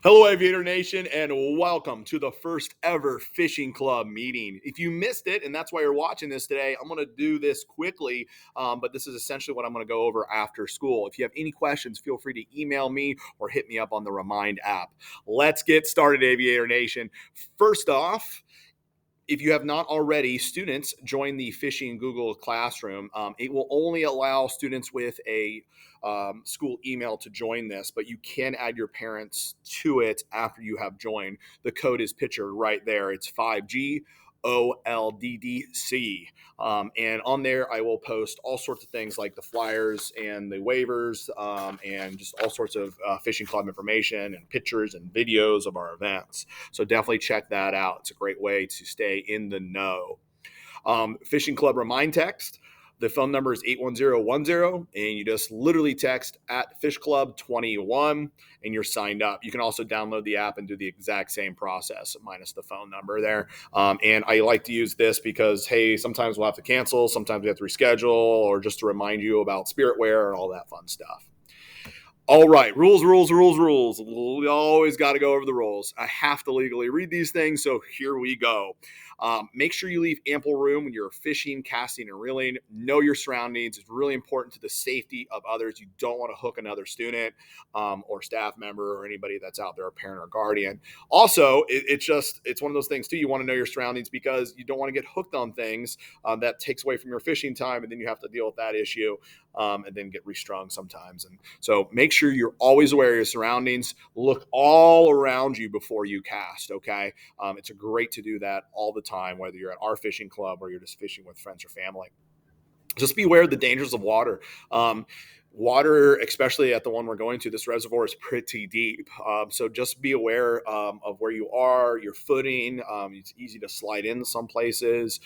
Hello, Aviator Nation, and welcome to the first ever fishing club meeting. If you missed it, and that's why you're watching this today, I'm going to do this quickly, but this is essentially what I'm going to go over after school. If you have any questions, feel free to email me or hit me up on the Remind app. Let's get started, Aviator Nation. First off, if you have not already, students join the Fishing Google Classroom. It will only allow students with a school email to join this, but you can add your parents to it after you have joined. The code is pictured right there. It's 5G OLDDC. And on there, I will post all sorts of things like the flyers and the waivers and just all sorts of fishing club information and pictures and videos of our events. So definitely check that out. It's a great way to stay in the know. Fishing Club Remind text. The phone number is 81010, and you just literally text at Fish Club 21 and you're signed up. You can also download the app and do the exact same process minus the phone number there. And I like to use this because, hey, sometimes we'll have to cancel, sometimes we have to reschedule, or just to remind you about spiritware and all that fun stuff. All right, rules. We always got to go over the rules. I have to legally read these things, so here we go. Make sure you leave ample room when you're fishing, casting, and reeling. Know your surroundings. It's really important to the safety of others. You don't want to hook another student or staff member or anybody that's out there, a parent or guardian. Also, it's one of those things, too. You want to know your surroundings because you don't want to get hooked on things that takes away from your fishing time, and then you have to deal with that issue and then get restrung sometimes. And so make sure you're always aware of your surroundings. Look all around you before you cast, okay? It's great to do that all the time, whether you're at our fishing club or you're just fishing with friends or family. Just be aware of the dangers of water. Water, especially at the one we're going to, this reservoir is pretty deep. So just be aware of where you are, your footing. It's easy to slide in some places.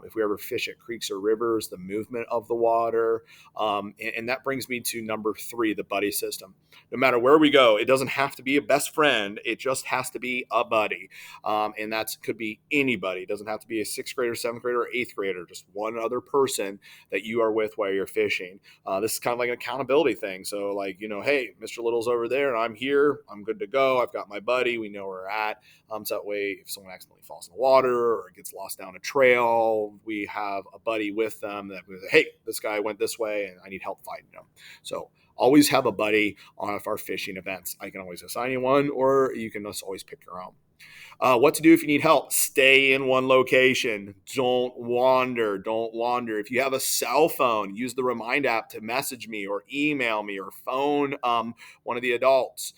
If we ever fish at creeks or rivers, the movement of the water. And that brings me to number 3, the buddy system. No matter where we go, it doesn't have to be a best friend. It just has to be a buddy. And that could be anybody. It doesn't have to be a 6th grader, 7th grader, or 8th grader. Just one other person that you are with while you're fishing. This is kind of like an accountability thing. So like, hey, Mr. Little's over there and I'm here. I'm good to go. I've got my buddy. We know where we're at. So that way, if someone accidentally falls in the water or gets lost down a trail, we have a buddy with them that we say, hey, this guy went this way and I need help finding him. So always have a buddy on our fishing events. I can always assign you one, or you can just always pick your own. What to do if you need help? Stay in one location. Don't wander. If you have a cell phone, use the Remind app to message me or email me or phone one of the adults.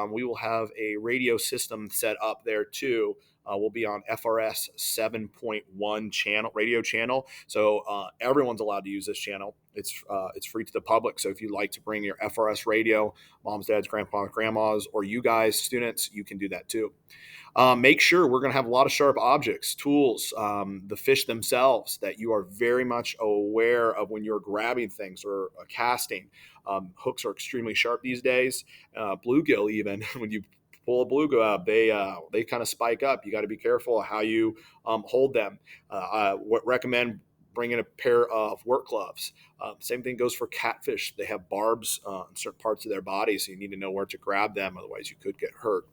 We will have a radio system set up there too. We'll be on FRS 7.1 radio channel. So everyone's allowed to use this channel. It's free to the public. So if you'd like to bring your FRS radio, moms, dads, grandpas, grandmas, or you guys, students, you can do that too. Make sure we're going to have a lot of sharp objects, tools, the fish themselves that you are very much aware of when you're grabbing things or casting. Hooks are extremely sharp these days. Bluegill, even when you pull a bluegill out, they kind of spike up. You got to be careful how you hold them. Recommend bringing a pair of work gloves. Same thing goes for catfish. They have barbs in certain parts of their body, so you need to know where to grab them. Otherwise, you could get hurt.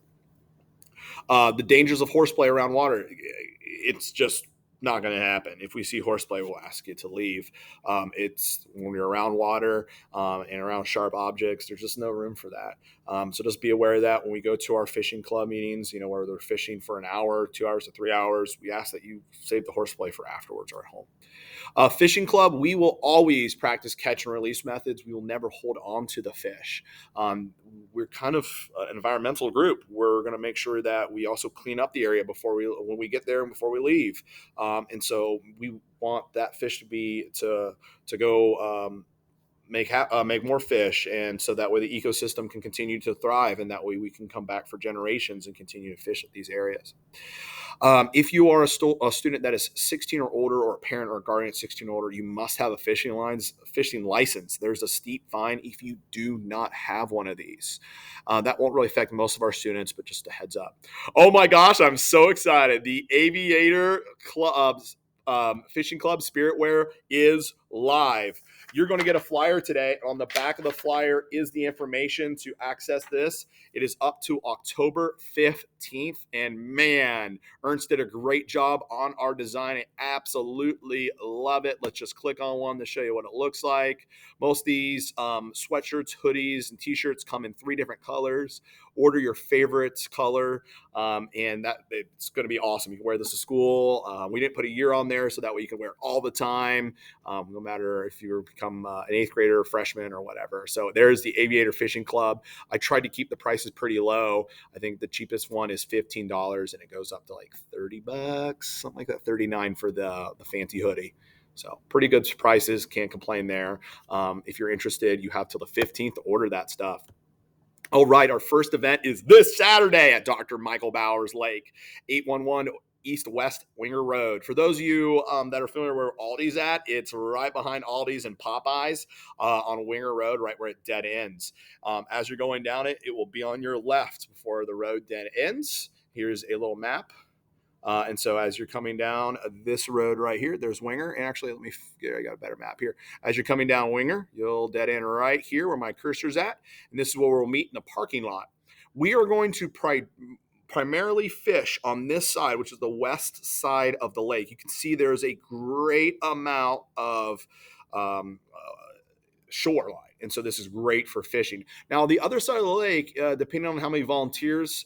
The dangers of horseplay around water. It's just not going to happen. If we see horseplay, we'll ask you to leave. It's when you're around water and around sharp objects, there's just no room for that. So just be aware of that when we go to our fishing club meetings, where they're fishing for an hour, 2 hours, or 3 hours. We ask that you save the horseplay for afterwards or at home. Fishing club, we will always practice catch and release methods. We will never hold on to the fish. We're kind of an environmental group. We're going to make sure that we also clean up the area when we get there and before we leave. And so we want that fish to go make more fish, and so that way the ecosystem can continue to thrive, and that way we can come back for generations and continue to fish at these areas. If you are a student that is 16 or older, or a parent or a guardian at 16 or older, you must have a fishing license. There's a steep fine if you do not have one of these. That won't really affect most of our students, but just a heads up. Oh my gosh, I'm so excited. The Aviator Club's Fishing Club Spiritware is live. You're going to get a flyer today. On the back of the flyer is the information to access this. It is up to October 15th. And man, Ernst did a great job on our design. I absolutely love it. Let's just click on one to show you what it looks like. Most of these sweatshirts, hoodies, and t-shirts come in 3 different colors. Order your favorite color, and that it's going to be awesome. You can wear this to school. We didn't put a year on there, so that way you can wear it all the time, no matter if you become an 8th grader, or freshman, or whatever. So there's the Aviator Fishing Club. I tried to keep the prices pretty low. I think the cheapest one is $15, and it goes up to like $30, something like that, $39 for the fancy hoodie. So pretty good prices. Can't complain there. If you're interested, you have till the 15th to order that stuff. All right, our first event is this Saturday at Dr. Michael Bauer's Lake, 811 East West Winger Road. For those of you that are familiar where Aldi's at, it's right behind Aldi's and Popeyes on Winger Road, right where it dead ends. As you're going down it, it will be on your left before the road dead ends. Here's a little map. And so as you're coming down this road right here, there's Winger. And actually, I got a better map here. As you're coming down Winger, you'll dead end right here where my cursor's at. And this is where we'll meet in the parking lot. We are going to primarily fish on this side, which is the west side of the lake. You can see there's a great amount of shoreline. And so this is great for fishing. Now, the other side of the lake, depending on how many volunteers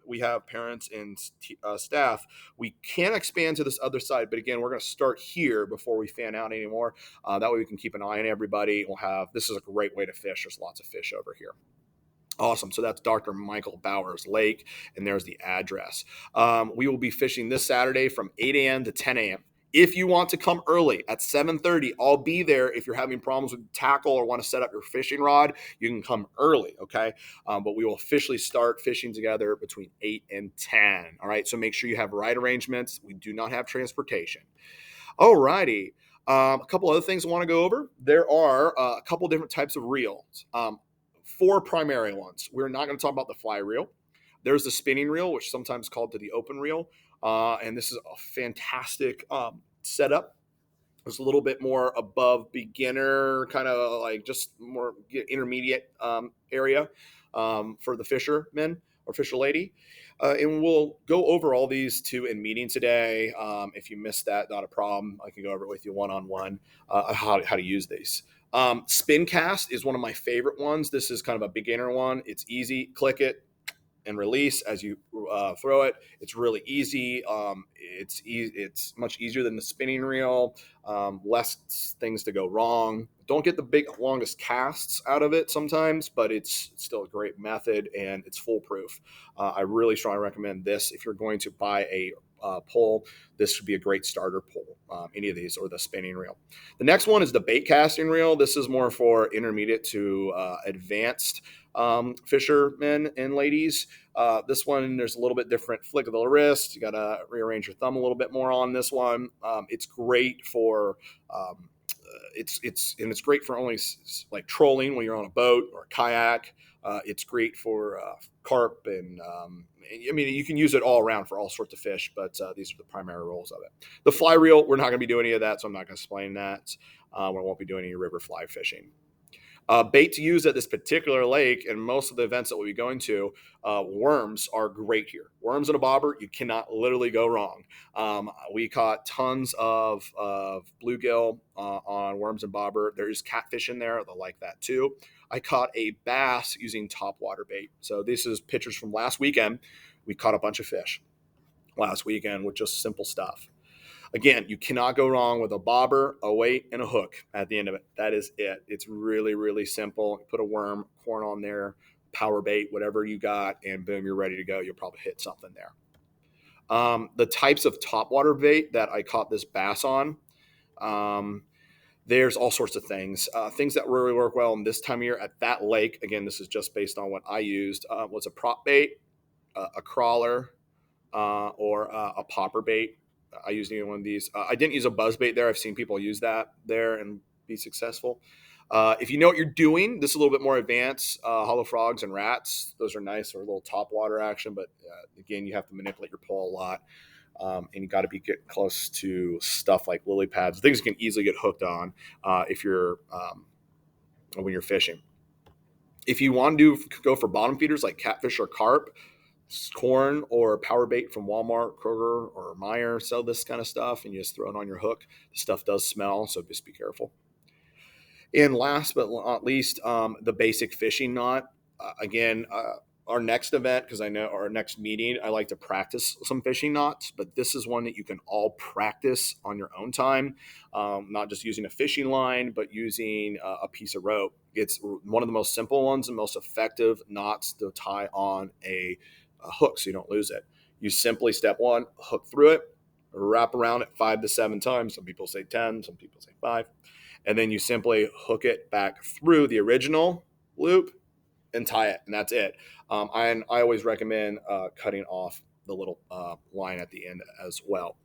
we have, parents and staff, we can expand to this other side. But again, we're going to start here before we fan out anymore. That way we can keep an eye on everybody. This is a great way to fish. There's lots of fish over here. Awesome. So that's Dr. Michael Bauer's Lake, and there's the address. We will be fishing this Saturday from 8 a.m. to 10 a.m. If you want to come early at 7:30, I'll be there. If you're having problems with tackle or want to set up your fishing rod, you can come early, okay? But we will officially start fishing together between 8 and 10, all right? So make sure you have ride arrangements. We do not have transportation. All righty. A couple other things I want to go over. There are a couple different types of reels. 4 primary ones. We're not going to talk about the fly reel. There's the spinning reel, which is sometimes called the open reel. And this is a fantastic setup. It's a little bit more above beginner, kind of like just more intermediate area for the fisherman or fisher lady. And we'll go over all these 2 in meeting today. If you missed that, not a problem. I can go over it with you one-on-one, how to use these. Spin cast is one of my favorite ones. This is kind of a beginner one. It's easy. Click it and release as you throw it. It's really easy. It's much easier than the spinning reel. Less things to go wrong. Don't get the big longest casts out of it sometimes, but it's still a great method and it's foolproof. I really strongly recommend this if you're going to buy a pole. This would be a great starter pole, any of these, or the spinning reel. The next one is the bait casting reel. This is more for intermediate to advanced fishermen and ladies. This one, there's a little bit different flick of the wrist. You got to rearrange your thumb a little bit more on this one. It's great for it's great for only like trolling when you're on a boat or a kayak. It's great for carp and I mean, you can use it all around for all sorts of fish, but these are the primary roles of it. The fly reel, we're not going to be doing any of that, so I'm not going to explain that. We won't be doing any river fly fishing. Bait to use at this particular lake and most of the events that we'll be going to, worms are great here. Worms and a bobber, you cannot literally go wrong. We caught tons of bluegill on worms and bobber. There's catfish in there. They'll like that too. I caught a bass using topwater bait. So this is pictures from last weekend. We caught a bunch of fish last weekend with just simple stuff. Again, you cannot go wrong with a bobber, a weight, and a hook at the end of it. That is it. It's really, really simple. Put a worm, corn on there, power bait, whatever you got, and boom, you're ready to go. You'll probably hit something there. The types of topwater bait that I caught this bass on, there's all sorts of things. Things that really work well in this time of year at that lake, again, this is just based on what I used, was a prop bait, a crawler, or a popper bait. I used either one of these. I didn't use a buzz bait there. I've seen people use that there and be successful. If you know what you're doing, this is a little bit more advanced. Hollow frogs and rats, those are nice, or a little top water action. But again, you have to manipulate your pole a lot. And you got to be getting close to stuff like lily pads, things you can easily get hooked on if you're when you're fishing. If you want to go for bottom feeders like catfish or carp, corn or power bait from Walmart, Kroger, or Meyer sell this kind of stuff, and you just throw it on your hook. The stuff does smell, so just be careful. And last but not least, the basic fishing knot. Our next event, because I know our next meeting, I like to practice some fishing knots, but this is one that you can all practice on your own time, not just using a fishing line, but using a piece of rope. It's one of the most simple ones and most effective knots to tie on a hook so you don't lose it. You simply, step one, hook through it, wrap around it 5 to 7 times. Some people say 10, some people say 5. And then you simply hook it back through the original loop and tie it, and that's it. I always recommend cutting off the little line at the end as well.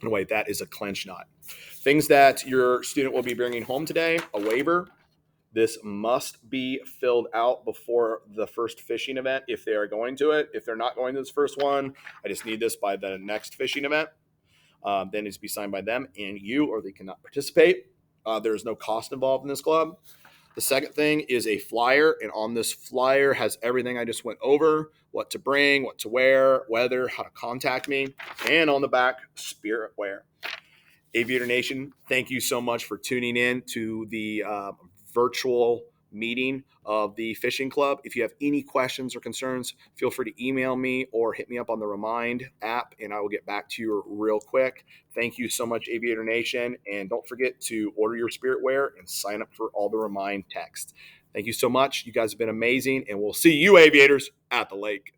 Anyway, that is a clench knot. Things that your student will be bringing home today: a waiver. This must be filled out before the first fishing event if they are going to it. If they're not going to this first one, I just need this by the next fishing event. Then it's be signed by them and you, or they cannot participate. There's no cost involved in this club. The second thing is a flyer, and on this flyer has everything I just went over: what to bring, what to wear, weather, how to contact me, and on the back, spirit wear. Aviator Nation, thank you so much for tuning in to the virtual meeting of the fishing club. If you have any questions or concerns, feel free to email me or hit me up on the Remind app, and I will get back to you real quick. Thank you so much, Aviator Nation, and don't forget to order your spirit wear and sign up for all the Remind text. Thank you so much. You guys have been amazing, and we'll see you, aviators, at the lake.